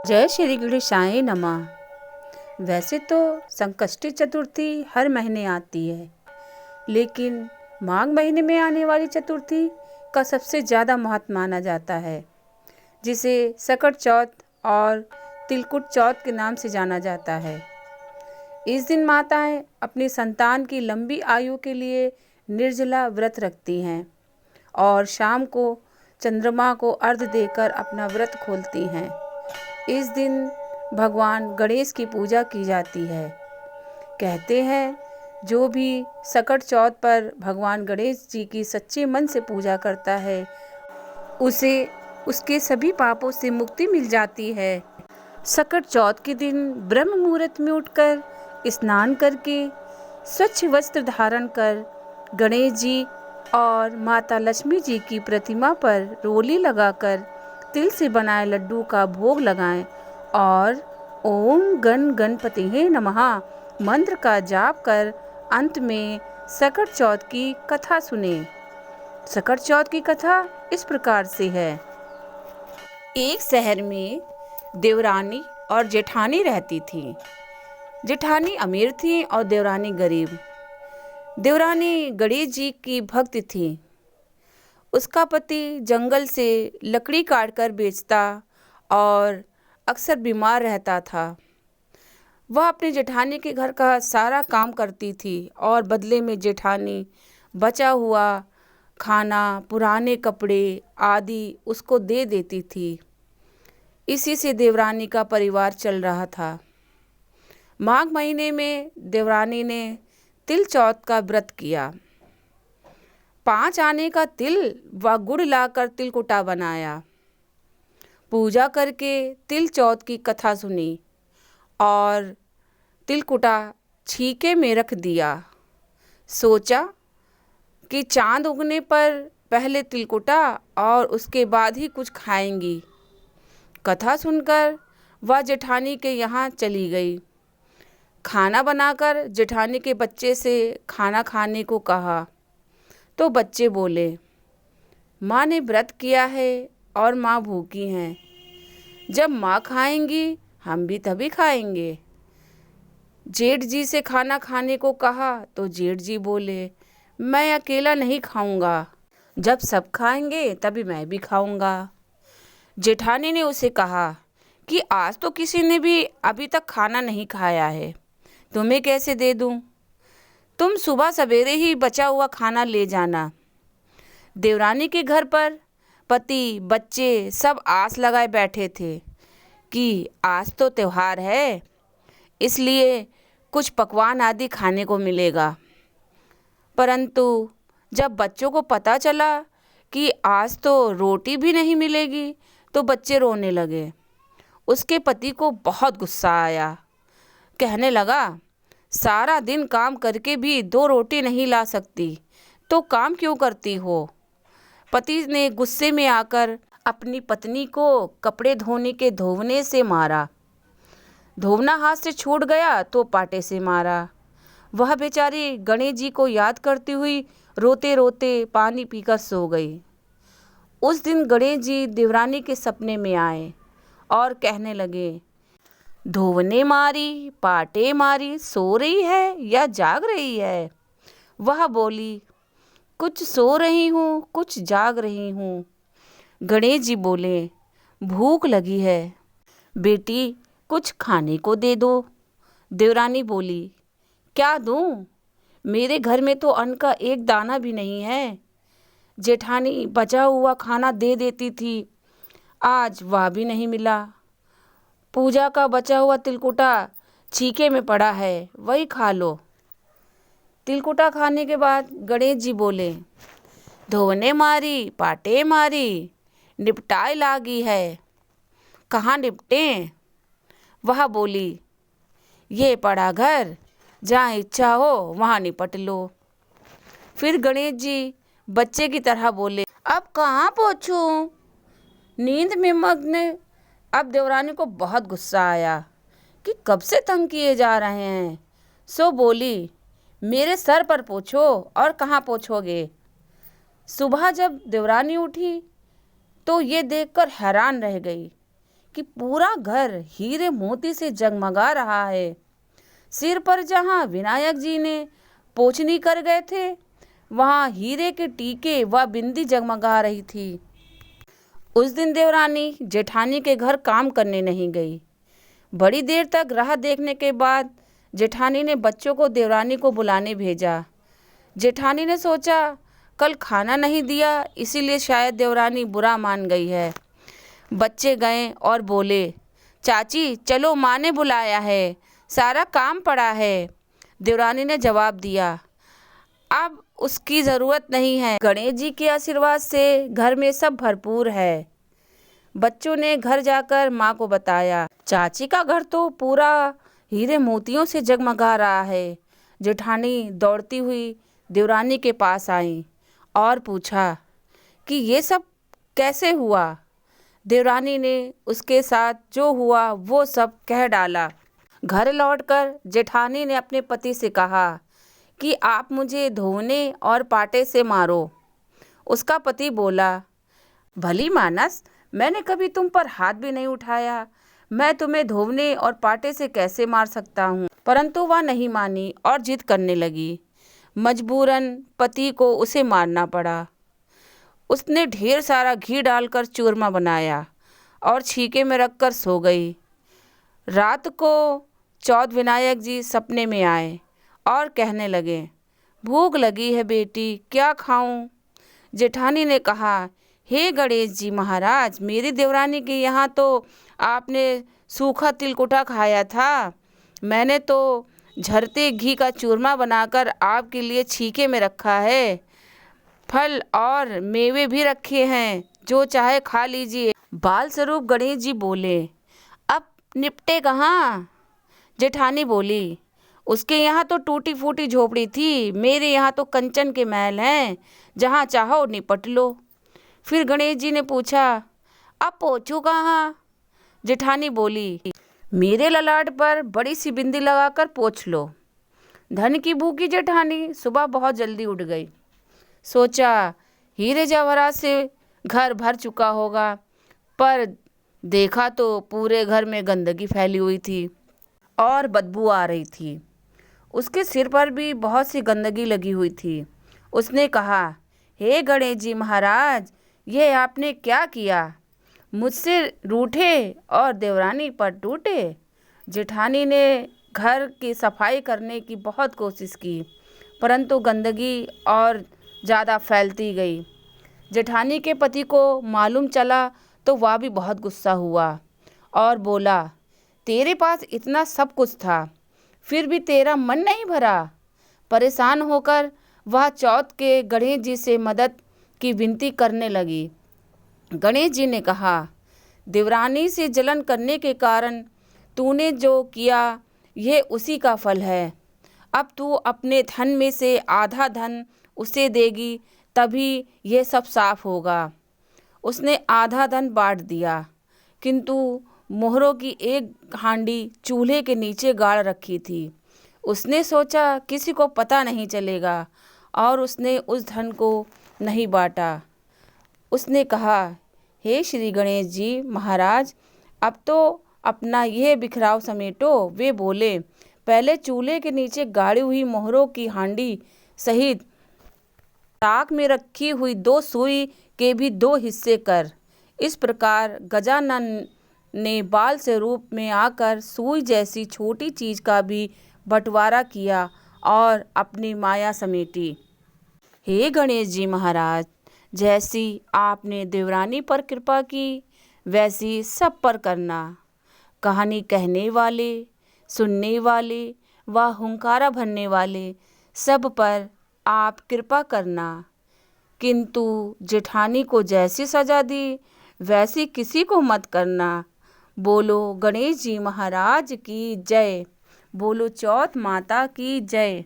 जय श्री गणेशाय नमः। वैसे तो संकष्टी चतुर्थी हर महीने आती है, लेकिन माघ महीने में आने वाली चतुर्थी का सबसे ज़्यादा महत्व माना जाता है, जिसे सकट चौथ और तिलकुट चौथ के नाम से जाना जाता है। इस दिन माताएं अपनी संतान की लंबी आयु के लिए निर्जला व्रत रखती हैं और शाम को चंद्रमा को अर्घ्य देकर अपना व्रत खोलती हैं। इस दिन भगवान गणेश की पूजा की जाती है। कहते हैं, जो भी सकट चौथ पर भगवान गणेश जी की सच्चे मन से पूजा करता है, उसे उसके सभी पापों से मुक्ति मिल जाती है। सकट चौथ के दिन ब्रह्म मुहूर्त में उठकर स्नान करके स्वच्छ वस्त्र धारण कर गणेश जी और माता लक्ष्मी जी की प्रतिमा पर रोली लगाकर तिल से बनाए लड्डू का भोग लगाएं और ओम गण गणपतिये नमः मंत्र का जाप कर अंत में सकट चौथ की कथा सुने। सकट चौथ की कथा इस प्रकार से है। एक शहर में देवरानी और जेठानी रहती थी। जेठानी अमीर थी और देवरानी गरीब। देवरानी गणेश जी की भक्त थी। उसका पति जंगल से लकड़ी काटकर बेचता और अक्सर बीमार रहता था। वह अपने जेठानी के घर का सारा काम करती थी और बदले में जेठानी बचा हुआ खाना, पुराने कपड़े आदि उसको दे देती थी। इसी से देवरानी का परिवार चल रहा था। माघ महीने में देवरानी ने तिल चौथ का व्रत किया। 5 आने का तिल व गुड़ लाकर तिलकुटा बनाया। पूजा करके तिल चौथ की कथा सुनी और तिलकुटा छीके में रख दिया। सोचा कि चांद उगने पर पहले तिलकुटा और उसके बाद ही कुछ खाएंगी। कथा सुनकर वह जेठानी के यहाँ चली गई। खाना बनाकर जेठानी के बच्चे से खाना खाने को कहा तो बच्चे बोले, माँ ने व्रत किया है और माँ भूखी हैं। जब माँ खाएंगी हम भी तभी खाएंगे। जेठ जी से खाना खाने को कहा तो जेठ जी बोले, मैं अकेला नहीं खाऊंगा, जब सब खाएंगे तभी मैं भी खाऊंगा। जेठानी ने उसे कहा कि आज तो किसी ने भी अभी तक खाना नहीं खाया है, तुम्हें कैसे दे दूं? तुम सुबह सवेरे ही बचा हुआ खाना ले जाना। देवरानी के घर पर पति बच्चे सब आस लगाए बैठे थे कि आज तो त्योहार है, इसलिए कुछ पकवान आदि खाने को मिलेगा। परंतु जब बच्चों को पता चला कि आज तो रोटी भी नहीं मिलेगी तो बच्चे रोने लगे। उसके पति को बहुत गुस्सा आया। कहने लगा, सारा दिन काम करके भी 2 रोटी नहीं ला सकती तो काम क्यों करती हो? पति ने गुस्से में आकर अपनी पत्नी को कपड़े धोने के धोवने से मारा। धोवना हाथ से छूट गया तो पाटे से मारा। वह बेचारी गणेश जी को याद करती हुई रोते रोते पानी पीकर सो गई। उस दिन गणेश जी देवरानी के सपने में आए और कहने लगे, धोवने मारी पाटे मारी, सो रही है या जाग रही है? वह बोली, कुछ सो रही हूँ कुछ जाग रही हूँ। गणेश जी बोले, भूख लगी है, बेटी कुछ खाने को दे दो। देवरानी बोली, क्या दूँ? मेरे घर में तो अन्न का एक दाना भी नहीं है। जेठानी बचा हुआ खाना दे देती थी, आज वह भी नहीं मिला। पूजा का बचा हुआ तिलकुटा छीके में पड़ा है, वही खा लो। तिलकुटा खाने के बाद गणेश जी बोले, धोने मारी पाटे मारी, निपटाए लागी है, कहाँ निपटें? वह बोली, ये पड़ा घर, जहाँ इच्छा हो वहाँ निपट लो। फिर गणेश जी बच्चे की तरह बोले, अब कहाँ पहुँचूं? नींद में मग्न। अब देवरानी को बहुत गुस्सा आया कि कब से तंग किए जा रहे हैं। सो बोली, मेरे सर पर पोंछो और कहाँ पोंछोगे? सुबह जब देवरानी उठी तो ये देखकर हैरान रह गई कि पूरा घर हीरे मोती से जगमगा रहा है। सिर पर जहाँ विनायक जी ने पोछनी कर गए थे, वहाँ हीरे के टीके व बिंदी जगमगा रही थी। उस दिन देवरानी जेठानी के घर काम करने नहीं गई। बड़ी देर तक राह देखने के बाद जेठानी ने बच्चों को देवरानी को बुलाने भेजा। जेठानी ने सोचा कल खाना नहीं दिया, इसीलिए शायद देवरानी बुरा मान गई है। बच्चे गए और बोले, चाची चलो, माँ ने बुलाया है, सारा काम पड़ा है। देवरानी ने जवाब दिया, अब उसकी ज़रूरत नहीं है, गणेश जी के आशीर्वाद से घर में सब भरपूर है। बच्चों ने घर जाकर माँ को बताया। चाची का घर तो पूरा हीरे मोतियों से जगमगा रहा है। जेठानी दौड़ती हुई देवरानी के पास आई और पूछा कि ये सब कैसे हुआ। देवरानी ने उसके साथ जो हुआ वो सब कह डाला। घर लौटकर जेठानी ने अपने पति से कहा कि आप मुझे धोने और पाटे से मारो। उसका पति बोला, भली मानस, मैंने कभी तुम पर हाथ भी नहीं उठाया, मैं तुम्हें धोने और पाटे से कैसे मार सकता हूँ। परंतु वह नहीं मानी और जिद करने लगी। मजबूरन पति को उसे मारना पड़ा। उसने ढेर सारा घी डालकर चूरमा बनाया और छीके में रखकर सो गई। रात को चौथ विनायक जी सपने में आए और कहने लगे, भूख लगी है बेटी, क्या खाऊं। जेठानी ने कहा, हे गणेश जी महाराज, मेरी देवरानी के यहाँ तो आपने सूखा तिलकुटा खाया था। मैंने तो झरते घी का चूरमा बनाकर आपके लिए छीके में रखा है। फल और मेवे भी रखे हैं, जो चाहे खा लीजिए। बाल स्वरूप गणेश जी बोले, अब निपटे कहाँ। जेठानी बोली, उसके यहाँ तो टूटी फूटी झोपड़ी थी, मेरे यहाँ तो कंचन के महल हैं, जहाँ चाहो निपट लो। फिर गणेश जी ने पूछा, अब पोछू कहाँ। जेठानी बोली, मेरे ललाट पर बड़ी सी बिंदी लगाकर पोछ लो। धन की भूखी जेठानी सुबह बहुत जल्दी उठ गई। सोचा हीरे जवाहरात से घर भर चुका होगा, पर देखा तो पूरे घर में गंदगी फैली हुई थी और बदबू आ रही थी। उसके सिर पर भी बहुत सी गंदगी लगी हुई थी। उसने कहा, हे गणेश जी महाराज, ये आपने क्या किया। मुझसे रूठे और देवरानी पर टूटे। जेठानी ने घर की सफाई करने की बहुत कोशिश की, परंतु गंदगी और ज़्यादा फैलती गई। जेठानी के पति को मालूम चला तो वह भी बहुत गुस्सा हुआ और बोला, तेरे पास इतना सब कुछ था, फिर भी तेरा मन नहीं भरा। परेशान होकर वह चौथ के गणेश जी से मदद की विनती करने लगी। गणेश जी ने कहा, देवरानी से जलन करने के कारण तूने जो किया, यह उसी का फल है। अब तू अपने धन में से आधा धन उसे देगी, तभी यह सब साफ होगा। उसने आधा धन बांट दिया, किंतु मोहरों की एक हांडी चूल्हे के नीचे गाड़ रखी थी। उसने सोचा किसी को पता नहीं चलेगा, और उसने उस धन को नहीं बांटा। उसने कहा, हे श्री गणेश जी महाराज, अब तो अपना यह बिखराव समेटो। वे बोले, पहले चूल्हे के नीचे गाड़ी हुई मोहरों की हांडी सहित ताक में रखी हुई 2 सुई के भी 2 हिस्से कर। इस प्रकार गजानन ने बाल से रूप में आकर सुई जैसी छोटी चीज का भी बंटवारा किया और अपनी माया समेटी। हे गणेश जी महाराज, जैसी आपने देवरानी पर कृपा की, वैसी सब पर करना। कहानी कहने वाले, सुनने वाले व हुंकारा भरने वाले सब पर आप कृपा करना। किंतु जेठानी को जैसी सजा दी, वैसी किसी को मत करना। बोलो गणेश जी महाराज की जय। बोलो चौथ माता की जय।